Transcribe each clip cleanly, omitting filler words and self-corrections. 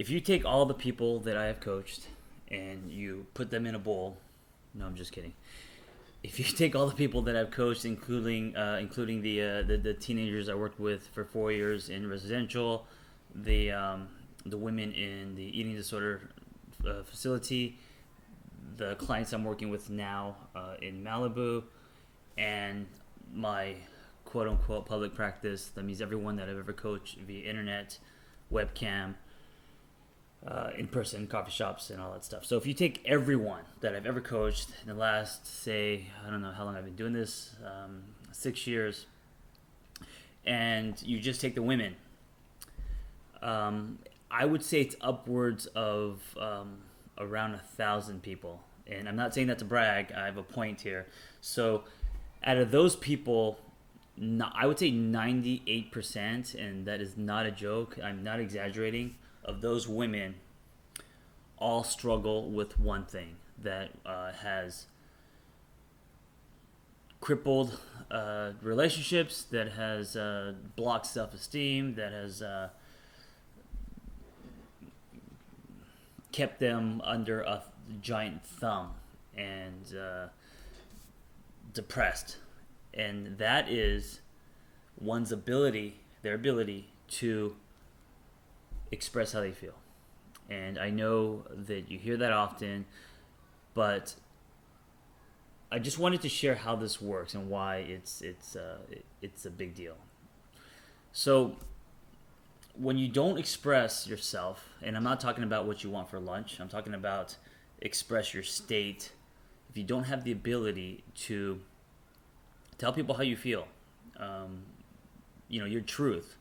If you take all the people that I have coached and you put them in a bowl, no, I'm just kidding. If you take all the people that I've coached, including the teenagers I worked with for 4 years in residential, the women in the eating disorder facility, the clients I'm working with now in Malibu, and my quote unquote public practice. That means everyone that I've ever coached via internet, webcam, in person, coffee shops, and all that stuff. So if you take everyone that I've ever coached in the last, say, I don't know how long I've been doing this, 6 years, and you just take the women, I would say it's upwards of around 1,000 people. And I'm not saying that to brag. I have a point here. So out of those people, I would say 98%, and that is not a joke, I'm not exaggerating, of those women all struggle with one thing that has crippled relationships, that has blocked self-esteem, that has kept them under a giant thumb and depressed. And that is one's their ability to express how they feel. And I know that you hear that often, but I just wanted to share how this works and why it's a big deal. So when you don't express yourself, and I'm not talking about what you want for lunch, I'm talking about express your state. If you don't have the ability to tell people how you feel, your truth,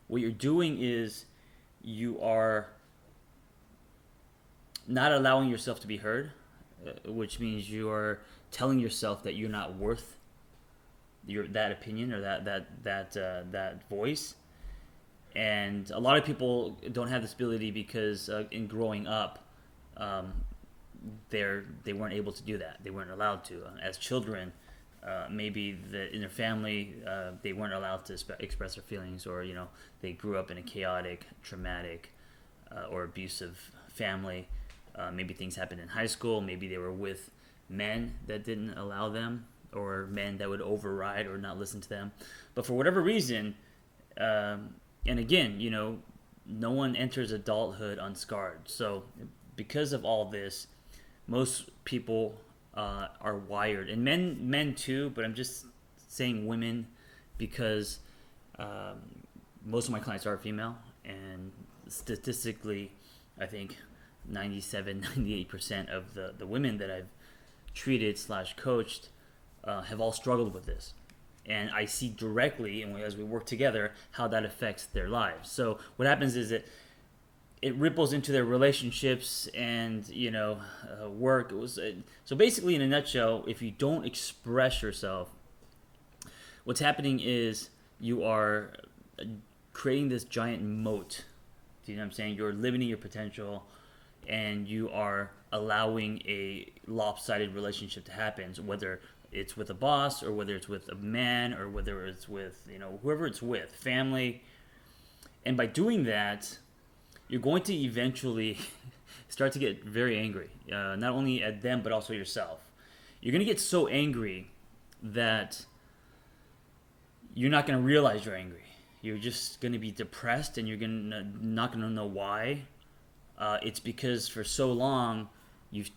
what you're doing is you are not allowing yourself to be heard, which means you are telling yourself that you're not worth that opinion or that voice. And a lot of people don't have this ability because in growing up, they weren't able to do that. They weren't allowed to. As children, maybe in their family, they weren't allowed to express their feelings, or they grew up in a chaotic, traumatic, or abusive family. Maybe things happened in high school. Maybe they were with men that didn't allow them, or men that would override or not listen to them. But for whatever reason, and again, no one enters adulthood unscarred. So because of all this, most people are wired, and men too, but I'm just saying women because most of my clients are female, and statistically, I think 97-98% of the women that I've treated / coached have all struggled with this. And I see directly, and as we work together, how that affects their lives. So what happens is that it ripples into their relationships and work. So basically, in a nutshell, if you don't express yourself, what's happening is you are creating this giant moat. Do you know what I'm saying? You're limiting your potential, and you are allowing a lopsided relationship to happen. So whether it's with a boss, or whether it's with a man, or whether it's with whoever it's with, family. And by doing that, you're going to eventually start to get very angry, not only at them but also yourself. You're going to get so angry that you're not going to realize you're angry. You're just going to be depressed, and you're not going to know why. It's because for so long you've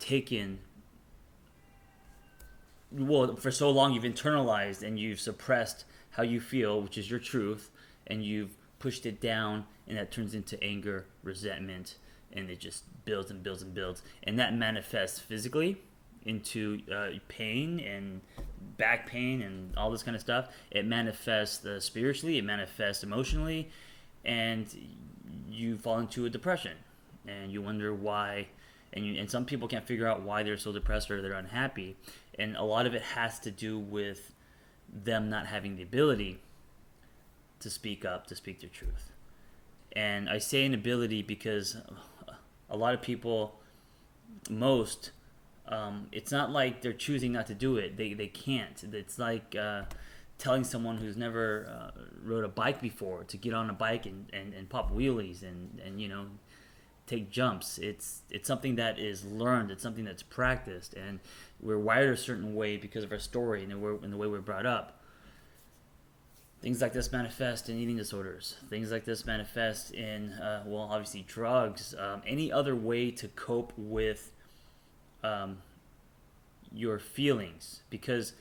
internalized and you've suppressed how you feel, which is your truth, and you've pushed it down, and that turns into anger, resentment, and it just builds and builds and builds. And that manifests physically into pain and back pain and all this kind of stuff. It manifests spiritually, it manifests emotionally, and you fall into a depression, and you wonder why. And some people can't figure out why they're so depressed or they're unhappy. And a lot of it has to do with them not having the ability to speak up, to speak their truth. And I say an ability because a lot of people, it's not like they're choosing not to do it. They can't. It's like telling someone who's never rode a bike before to get on a bike and pop wheelies and take jumps. It's something that is learned. It's something that's practiced, and we're wired a certain way because of our story and the way we're brought up. Things like this manifest in eating disorders. Things like this manifest in, obviously drugs. Any other way to cope with your feelings, because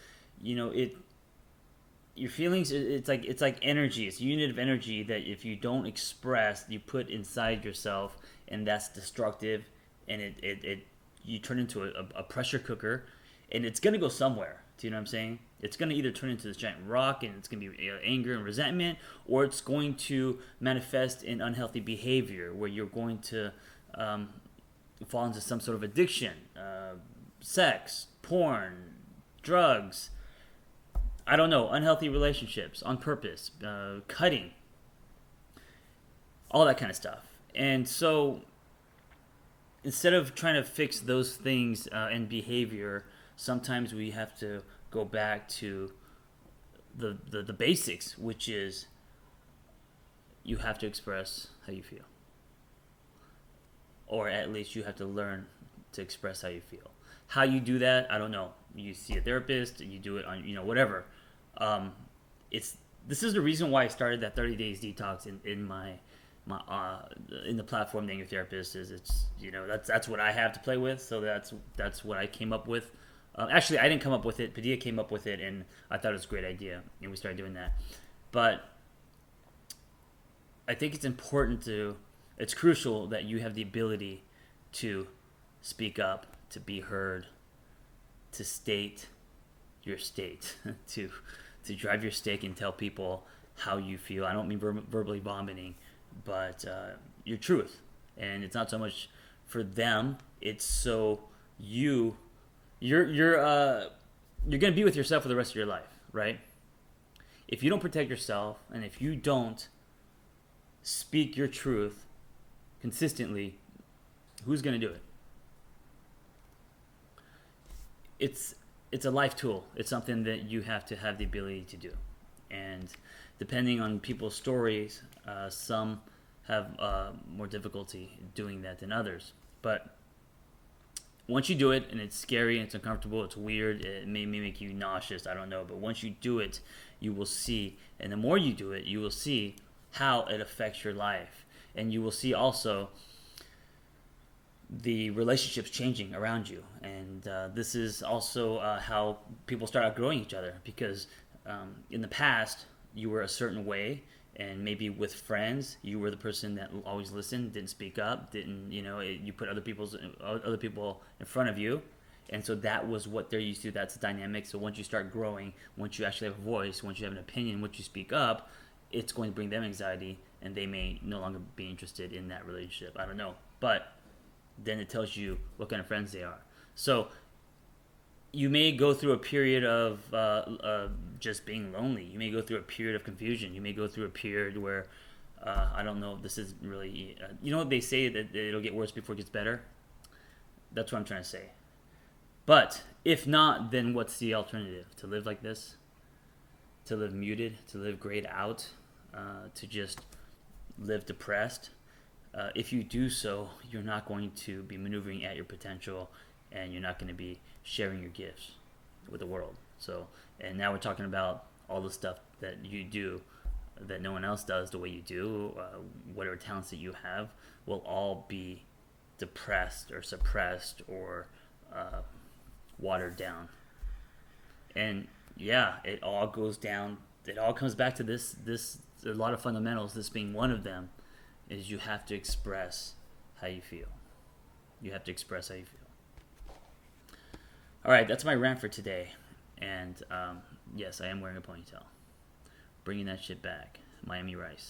your feelings, it's like energy. It's a unit of energy that if you don't express, you put inside yourself, and that's destructive, and it you turn into a pressure cooker, and it's gonna go somewhere. Do you know what I'm saying? It's gonna either turn into this giant rock, and it's gonna be anger and resentment, or it's going to manifest in unhealthy behavior where you're going to fall into some sort of addiction, sex, porn, drugs. I don't know, unhealthy relationships on purpose, cutting, all that kind of stuff. And so instead of trying to fix those things and behavior, sometimes we have to go back to the basics, which is you have to express how you feel. Or at least you have to learn to express how you feel. How you do that, I don't know. You see a therapist, you do it on, whatever. This is the reason why I started that 30 days detox in my in the platform that your therapist is. It's that's what I have to play with. So that's what I came up with. Actually, I didn't come up with it. Padilla came up with it, and I thought it was a great idea, and we started doing that. But I think it's crucial that you have the ability to speak up, to be heard, to state your state, to drive your stake and tell people how you feel. I don't mean verbally vomiting, but your truth. And it's not so much for them; it's so you're gonna be with yourself for the rest of your life, right? If you don't protect yourself, and if you don't speak your truth consistently, who's gonna do it? It's a life tool. It's something that you have to have the ability to do. And depending on people's stories, some have more difficulty doing that than others. But once you do it, and it's scary, and it's uncomfortable, it's weird, it may make you nauseous, I don't know. But once you do it, you will see. And the more you do it, you will see how it affects your life. And you will see also the relationships changing around you. And this is also how people start outgrowing each other, because in the past you were a certain way, and maybe with friends you were the person that always listened, didn't speak up, didn't you put other people in front of you, and so that was what they're used to. That's the dynamic. So once you start growing, once you actually have a voice, once you have an opinion, once you speak up, it's going to bring them anxiety, and they may no longer be interested in that relationship. I don't know, but then it tells you what kind of friends they are. So you may go through a period of just being lonely. You may go through a period of confusion. You may go through a period where, I don't know, this isn't really... they say that it'll get worse before it gets better? That's what I'm trying to say. But if not, then what's the alternative? To live like this? To live muted? To live grayed out? To just live depressed? If you do so, you're not going to be maneuvering at your potential, and you're not going to be sharing your gifts with the world. So, and now we're talking about all the stuff that you do that no one else does the way you do. Whatever talents that you have will all be depressed or suppressed or watered down. And yeah, it all goes down. It all comes back to this. A lot of fundamentals. This being one of them, is you have to express how you feel. You have to express how you feel. All right, that's my rant for today. And yes, I am wearing a ponytail. Bringing that shit back. Miami Rice.